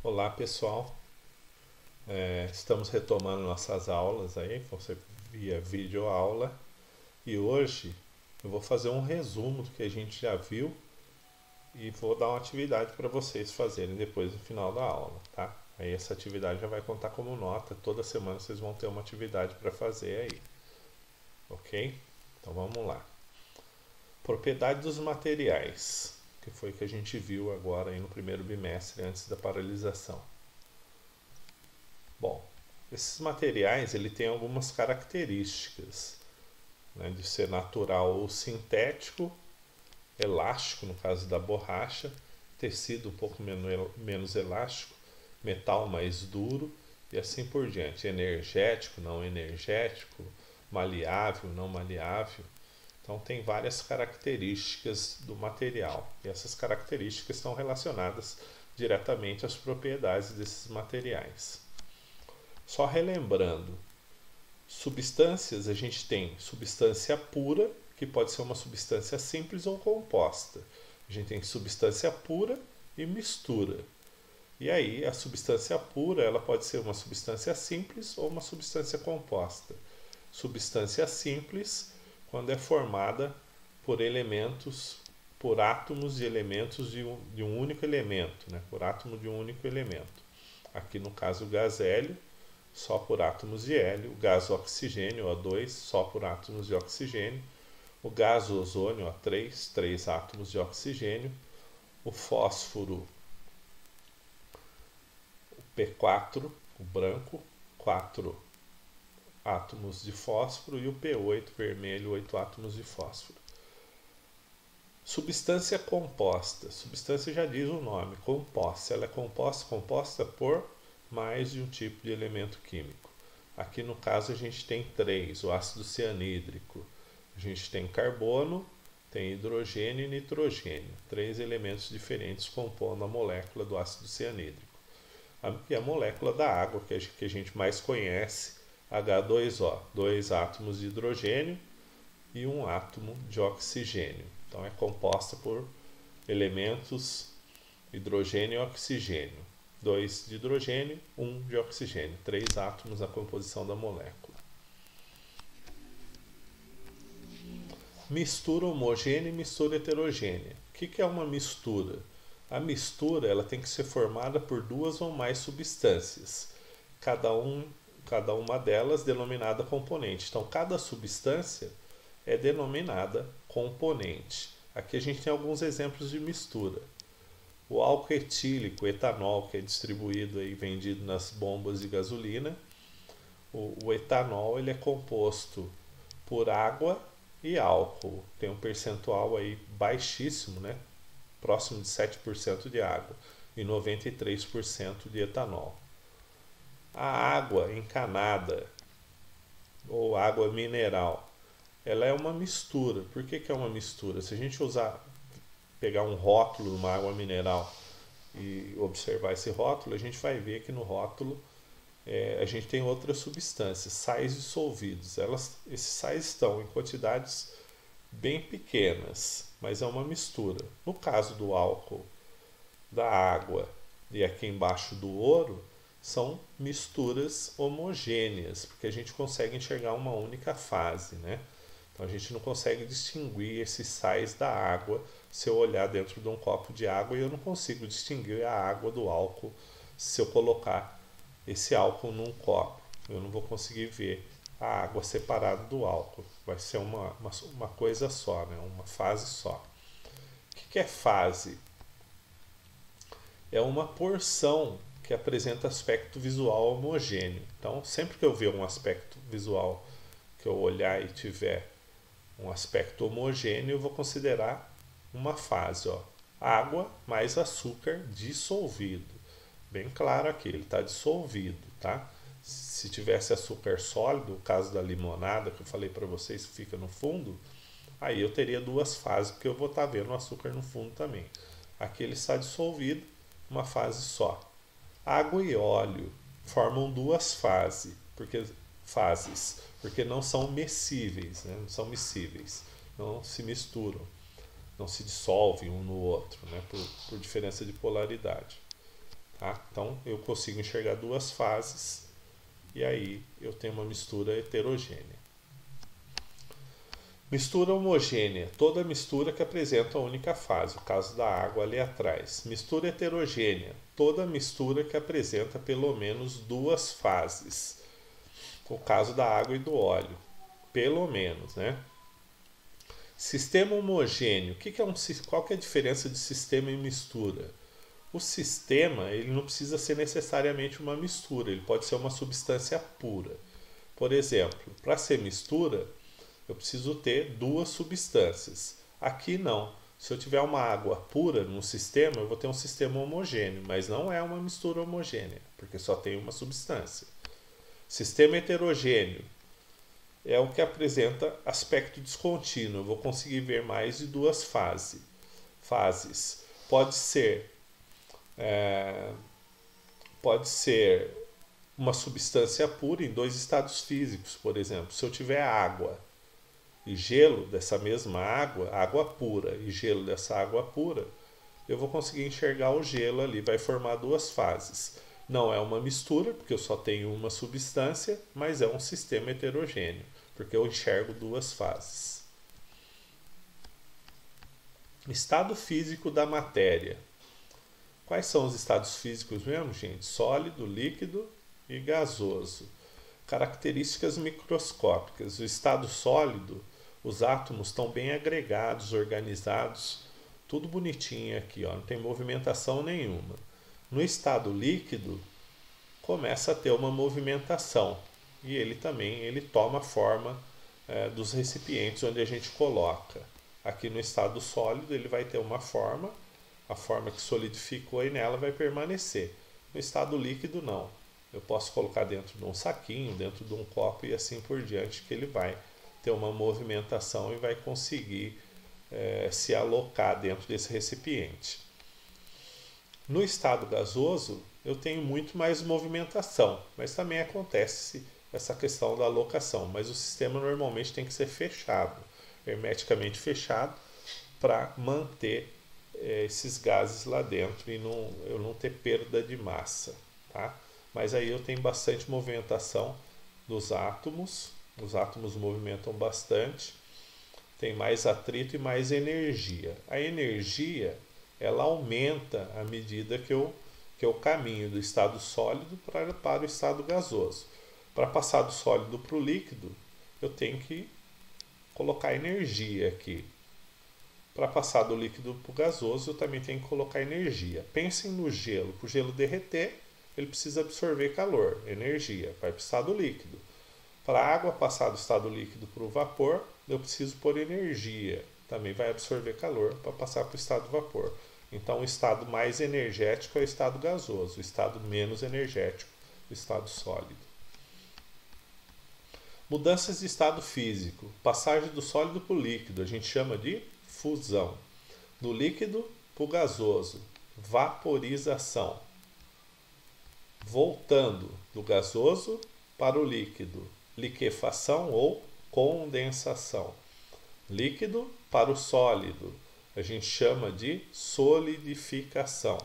Olá pessoal, estamos retomando nossas aulas aí, você via vídeo aula e hoje eu vou fazer um resumo do que a gente já viu e vou dar uma atividade para vocês fazerem depois do final da aula, tá? Aí essa atividade já vai contar como nota, toda semana vocês vão ter uma atividade para fazer aí, ok? Então vamos lá. Propriedade dos materiais, que foi que a gente viu agora aí no primeiro bimestre antes da paralisação. Bom, esses materiais ele tem algumas características, né, de ser natural ou sintético, elástico no caso da borracha, tecido um pouco menos elástico, metal mais duro e assim por diante, energético, não energético, maleável, não maleável. Então tem várias características do material e essas características estão relacionadas diretamente às propriedades desses materiais. Só relembrando, substâncias a gente tem substância pura, que pode ser uma substância simples ou composta. A gente tem substância pura e mistura. E aí a substância pura ela pode ser uma substância simples ou uma substância composta. Substância simples quando é formada por elementos, por átomos de elementos de um único elemento, né? Por átomo de um único elemento. Aqui no caso o gás hélio, só por átomos de hélio, o gás oxigênio, O2, só por átomos de oxigênio, o gás ozônio, O3, 3 átomos de oxigênio, o fósforo, o P4, o branco, 4 átomos de fósforo, e o P8, vermelho, 8 átomos de fósforo. Substância composta. Substância já diz o nome, composta. Ela é composta por mais de um tipo de elemento químico. Aqui no caso a gente tem 3, o ácido cianídrico. A gente tem carbono, tem hidrogênio e nitrogênio. 3 elementos diferentes compondo a molécula do ácido cianídrico. E a molécula da água, que a gente mais conhece, H2O, 2 átomos de hidrogênio e um átomo de oxigênio. Então é composta por elementos hidrogênio e oxigênio. 2 de hidrogênio, 1 de oxigênio. 3 átomos na composição da molécula. Mistura homogênea e mistura heterogênea. O que é uma mistura? A mistura ela tem que ser formada por 2 ou mais substâncias, cada uma delas denominada componente. Então, cada substância é denominada componente. Aqui a gente tem alguns exemplos de mistura. O álcool etílico, etanol, que é distribuído e vendido nas bombas de gasolina. O etanol ele é composto por água e álcool. Tem um percentual aí baixíssimo, né? Próximo de 7% de água e 93% de etanol. A água encanada ou água mineral, ela é uma mistura. Por que é uma mistura? Se a gente pegar um rótulo de uma água mineral e observar esse rótulo, a gente vai ver que no rótulo a gente tem outras substâncias, sais dissolvidos. Esses sais estão em quantidades bem pequenas, mas é uma mistura. No caso do álcool, da água e aqui embaixo do ouro, são misturas homogêneas, porque a gente consegue enxergar uma única fase, né? Então a gente não consegue distinguir esses sais da água. Se eu olhar dentro de um copo de água, eu não consigo distinguir a água do álcool se eu colocar esse álcool num copo. Eu não vou conseguir ver a água separada do álcool. Vai ser uma coisa só, né? Uma fase só. O que é fase? É uma porção que apresenta aspecto visual homogêneo. Então, sempre que eu ver um aspecto visual, que eu olhar e tiver um aspecto homogêneo, eu vou considerar uma fase. Ó. Água mais açúcar dissolvido. Bem claro aqui, ele está dissolvido, tá? Se tivesse açúcar sólido, o caso da limonada que eu falei para vocês que fica no fundo, aí eu teria 2 fases, porque eu vou estar vendo o açúcar no fundo também. Aqui ele está dissolvido, uma fase só. Água e óleo formam 2 fases, porque não são miscíveis, né? Não são miscíveis, não se misturam, não se dissolvem um no outro, né? por diferença de polaridade. tá? Então eu consigo enxergar duas fases e aí eu tenho uma mistura heterogênea. Mistura homogênea, toda mistura que apresenta uma única fase, o caso da água ali atrás. Mistura heterogênea, toda mistura que apresenta pelo menos duas fases, o caso da água e do óleo, pelo menos, né? Sistema homogêneo, qual que é a diferença de sistema e mistura? O sistema, ele não precisa ser necessariamente uma mistura, ele pode ser uma substância pura. Por exemplo, para ser mistura, eu preciso ter duas substâncias. Aqui não. Se eu tiver uma água pura num sistema, eu vou ter um sistema homogêneo, mas não é uma mistura homogênea, porque só tem uma substância. Sistema heterogêneo é o que apresenta aspecto descontínuo. Eu vou conseguir ver mais de duas fases. Pode ser uma substância pura em dois estados físicos, por exemplo. Se eu tiver água e gelo dessa mesma água, água pura e gelo dessa água pura, eu vou conseguir enxergar o gelo ali, vai formar duas fases. Não é uma mistura, porque eu só tenho uma substância, mas é um sistema heterogêneo, porque eu enxergo duas fases. Estado físico da matéria. Quais são os estados físicos mesmo, gente? Sólido, líquido e gasoso. Características microscópicas. O estado sólido, os átomos estão bem agregados, organizados, tudo bonitinho aqui, ó, não tem movimentação nenhuma. No estado líquido, começa a ter uma movimentação e ele toma a forma dos recipientes onde a gente coloca. Aqui no estado sólido ele vai ter uma forma, a forma que solidificou e nela vai permanecer. No estado líquido não. Eu posso colocar dentro de um saquinho, dentro de um copo e assim por diante, que ele vai ter uma movimentação e vai conseguir se alocar dentro desse recipiente. No estado gasoso, eu tenho muito mais movimentação, mas também acontece essa questão da alocação, mas o sistema normalmente tem que ser fechado, hermeticamente fechado, para manter esses gases lá dentro e eu não ter perda de massa, tá? Mas aí eu tenho bastante movimentação dos átomos, os átomos movimentam bastante, tem mais atrito e mais energia. A energia, ela aumenta à medida que eu caminho do estado sólido para o estado gasoso. Para passar do sólido para o líquido, eu tenho que colocar energia aqui. Para passar do líquido para o gasoso, eu também tenho que colocar energia. Pensem no gelo. Para o gelo derreter, ele precisa absorver calor, energia, vai para o estado líquido. Para a água passar do estado líquido para o vapor, eu preciso pôr energia, também vai absorver calor para passar para o estado vapor. Então o estado mais energético é o estado gasoso, o estado menos energético, o estado sólido. Mudanças de estado físico, passagem do sólido para o líquido, a gente chama de fusão. Do líquido para o gasoso, vaporização. Voltando do gasoso para o líquido, liquefação ou condensação. Líquido para o sólido, a gente chama de solidificação.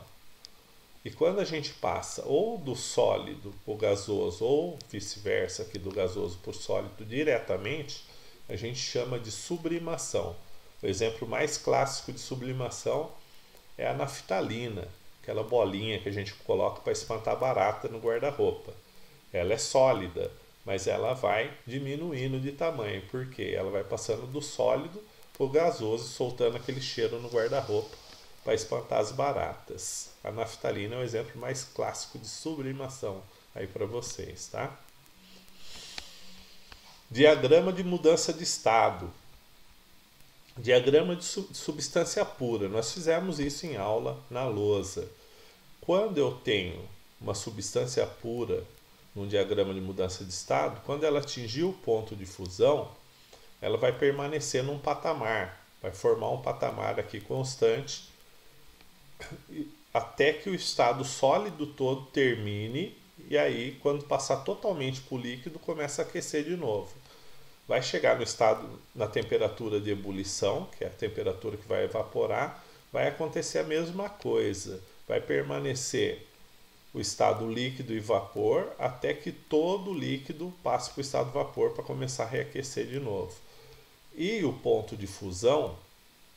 E quando a gente passa ou do sólido para o gasoso ou vice-versa, aqui do gasoso para o sólido diretamente, a gente chama de sublimação. O exemplo mais clássico de sublimação é a naftalina, aquela bolinha que a gente coloca para espantar barata no guarda-roupa. Ela é sólida, mas ela vai diminuindo de tamanho, porque ela vai passando do sólido para o gasoso, soltando aquele cheiro no guarda-roupa para espantar as baratas. A naftalina é o exemplo mais clássico de sublimação aí para vocês, tá? Diagrama de mudança de estado. Diagrama de substância pura. Nós fizemos isso em aula na lousa. Quando eu tenho uma substância pura num diagrama de mudança de estado, quando ela atingir o ponto de fusão, ela vai permanecer num patamar, vai formar um patamar aqui constante, até que o estado sólido todo termine, e aí quando passar totalmente para o líquido, começa a aquecer de novo. Vai chegar no estado, na temperatura de ebulição, que é a temperatura que vai evaporar, vai acontecer a mesma coisa, vai permanecer o estado líquido e vapor até que todo o líquido passe para o estado vapor para começar a reaquecer de novo. E o ponto de fusão,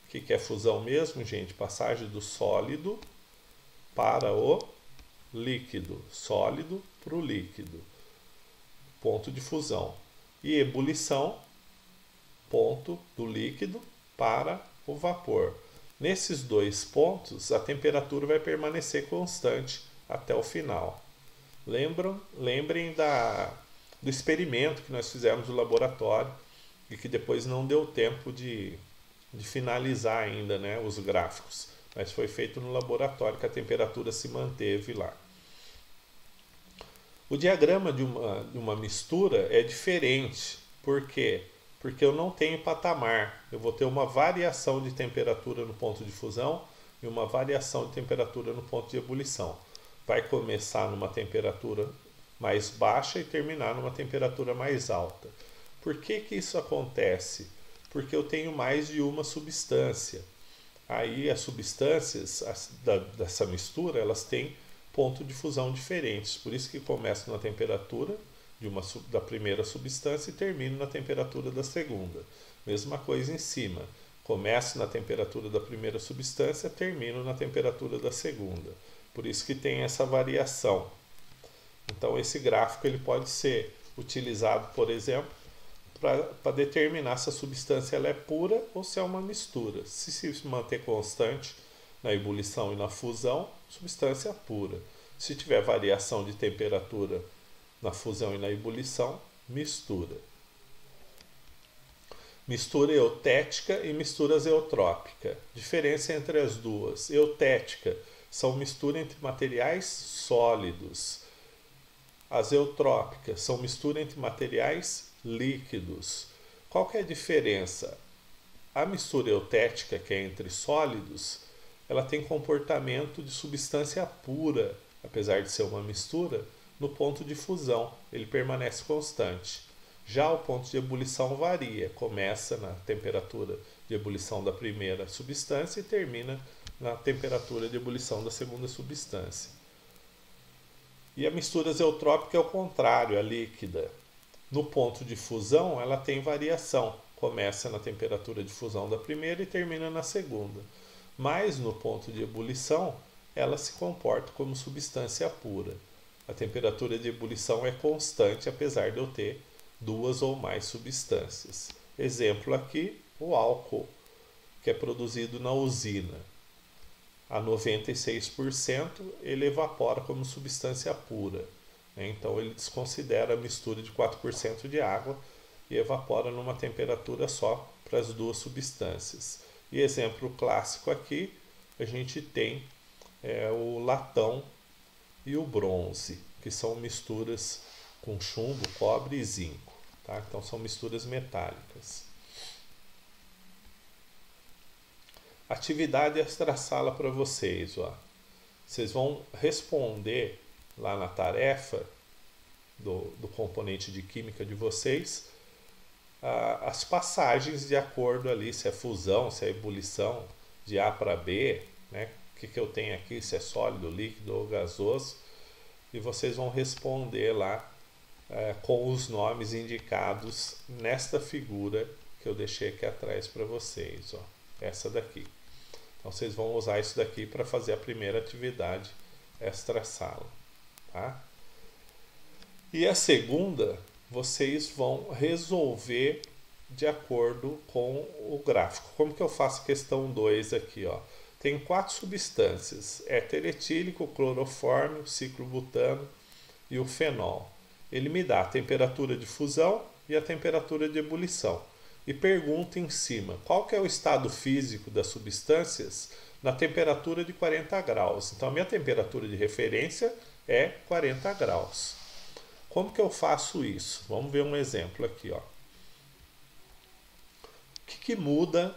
o que é fusão mesmo, gente? Passagem do sólido para o líquido, sólido para o líquido, ponto de fusão. E ebulição, ponto do líquido para o vapor. Nesses dois pontos, a temperatura vai permanecer constante até o final. Lembrem do experimento que nós fizemos no laboratório e que depois não deu tempo de finalizar ainda, né, os gráficos. Mas foi feito no laboratório que a temperatura se manteve lá. O diagrama de uma mistura é diferente. Por quê? Porque eu não tenho patamar. Eu vou ter uma variação de temperatura no ponto de fusão e uma variação de temperatura no ponto de ebulição. Vai começar numa temperatura mais baixa e terminar numa temperatura mais alta. Por que isso acontece? Porque eu tenho mais de uma substância. Aí as substâncias dessa mistura, elas têm ponto de fusão diferentes. Por isso que começa na temperatura da primeira substância e termina na temperatura da segunda. Mesma coisa em cima. Começo na temperatura da primeira substância, termino na temperatura da segunda. Por isso que tem essa variação. Então esse gráfico ele pode ser utilizado, por exemplo, para determinar se a substância ela é pura ou se é uma mistura. Se manter constante na ebulição e na fusão, substância pura. Se tiver variação de temperatura na fusão e na ebulição, mistura. Mistura eutética e mistura zeotrópica. Diferença entre as duas. Eutética são mistura entre materiais sólidos. As eutrópicas são mistura entre materiais líquidos. Qual que é a diferença? A mistura eutética, que é entre sólidos, ela tem comportamento de substância pura, apesar de ser uma mistura, no ponto de fusão, ele permanece constante. Já o ponto de ebulição varia, começa na temperatura de ebulição da primeira substância e termina na temperatura de ebulição da segunda substância. E a mistura zeotrópica é o contrário, a líquida. No ponto de fusão, ela tem variação, começa na temperatura de fusão da primeira e termina na segunda. Mas no ponto de ebulição, ela se comporta como substância pura. A temperatura de ebulição é constante, apesar de eu ter duas ou mais substâncias. Exemplo aqui, o álcool, que é produzido na usina. A 96% ele evapora como substância pura. Então ele desconsidera a mistura de 4% de água e evapora numa temperatura só para as duas substâncias. E exemplo clássico aqui, a gente tem o latão e o bronze, que são misturas com chumbo, cobre e zinco. Tá? Então são misturas metálicas. Atividade extra-sala para vocês. Ó. Vocês vão responder lá na tarefa do componente de química de vocês as passagens de acordo ali, se é fusão, se é ebulição, de A para B, né? O que eu tenho aqui, se é sólido, líquido ou gasoso, e vocês vão responder lá com os nomes indicados nesta figura que eu deixei aqui atrás para vocês, ó, essa daqui. Então vocês vão usar isso daqui para fazer a primeira atividade extra-sala, tá? E a segunda, vocês vão resolver de acordo com o gráfico. Como que eu faço questão 2 aqui, ó? Tem 4 substâncias, éter etílico, clorofórmio, ciclobutano e o fenol. Ele me dá a temperatura de fusão e a temperatura de ebulição. E pergunta em cima, qual que é o estado físico das substâncias na temperatura de 40 graus. Então, a minha temperatura de referência é 40 graus. Como que eu faço isso? Vamos ver um exemplo aqui. Ó. O que muda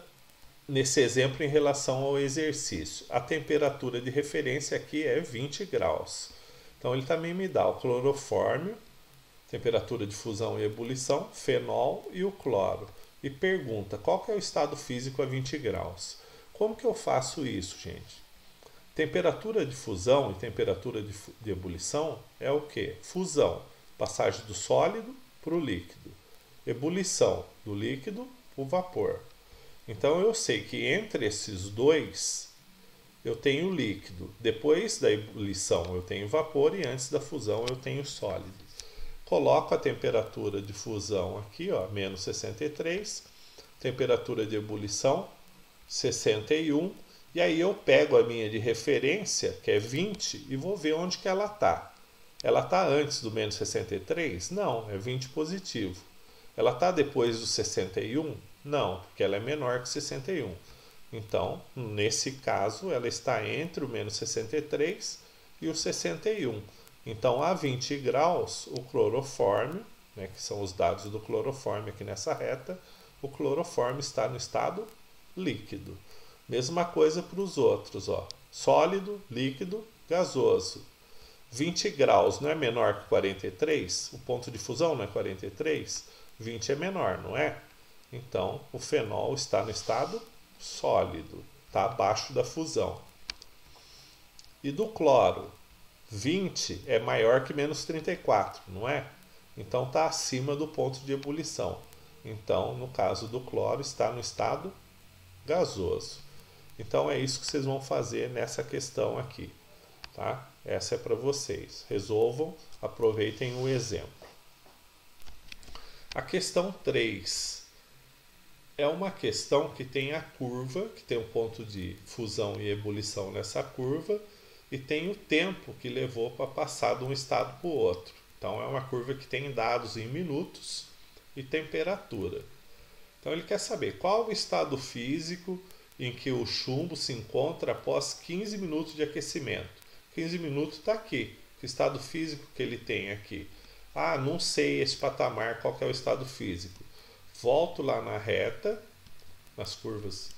nesse exemplo em relação ao exercício? A temperatura de referência aqui é 20 graus. Então, ele também me dá o clorofórmio, temperatura de fusão e ebulição, fenol e o cloro. E pergunta, qual que é o estado físico a 20 graus? Como que eu faço isso, gente? Temperatura de fusão e temperatura de ebulição é o que? Fusão, passagem do sólido para o líquido. Ebulição, do líquido para o vapor. Então eu sei que entre esses dois eu tenho líquido. Depois da ebulição eu tenho vapor e antes da fusão eu tenho sólido. Coloco a temperatura de fusão aqui, ó, menos 63. Temperatura de ebulição, 61. E aí eu pego a minha de referência, que é 20, e vou ver onde que ela está. Ela está antes do menos 63? Não, é 20 positivo. Ela está depois do 61? Não, porque ela é menor que 61. Então, nesse caso, ela está entre o menos 63 e o 61. Então, a 20 graus, o cloroforme, né, que são os dados do cloroforme aqui nessa reta, o cloroforme está no estado líquido. Mesma coisa para os outros, ó. Sólido, líquido, gasoso. 20 graus não é menor que 43? O ponto de fusão não é 43? 20 é menor, não é? Então, o fenol está no estado sólido, está abaixo da fusão. E do cloro, 20 é maior que menos 34, não é? Então está acima do ponto de ebulição. Então, no caso do cloro, está no estado gasoso. Então é isso que vocês vão fazer nessa questão aqui, tá? Essa é para vocês. Resolvam, aproveitem o exemplo. A questão 3 é uma questão que tem a curva, que tem um ponto de fusão e ebulição nessa curva, e tem o tempo que levou para passar de um estado para o outro. Então é uma curva que tem dados em minutos e temperatura. Então ele quer saber qual o estado físico em que o chumbo se encontra após 15 minutos de aquecimento. 15 minutos está aqui. Que estado físico que ele tem aqui? Ah, não sei esse patamar, qual que é o estado físico. Volto lá na reta, nas curvas,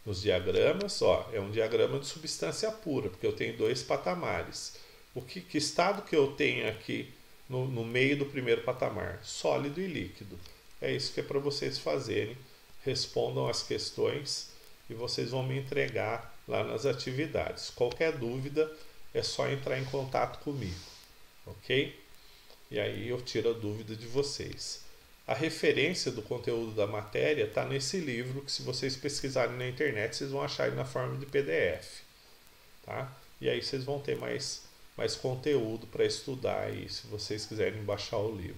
nos diagramas. Ó, é um diagrama de substância pura, porque eu tenho dois patamares. Que estado que eu tenho aqui no meio do primeiro patamar? Sólido e líquido. É isso que é para vocês fazerem. Respondam as questões e vocês vão me entregar lá nas atividades. Qualquer dúvida é só entrar em contato comigo, ok? E aí eu tiro a dúvida de vocês. A referência do conteúdo da matéria está nesse livro, que se vocês pesquisarem na internet, vocês vão achar ele na forma de PDF. Tá? E aí vocês vão ter mais conteúdo para estudar aí, se vocês quiserem baixar o livro.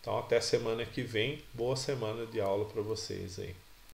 Então até semana que vem, boa semana de aula para vocês aí.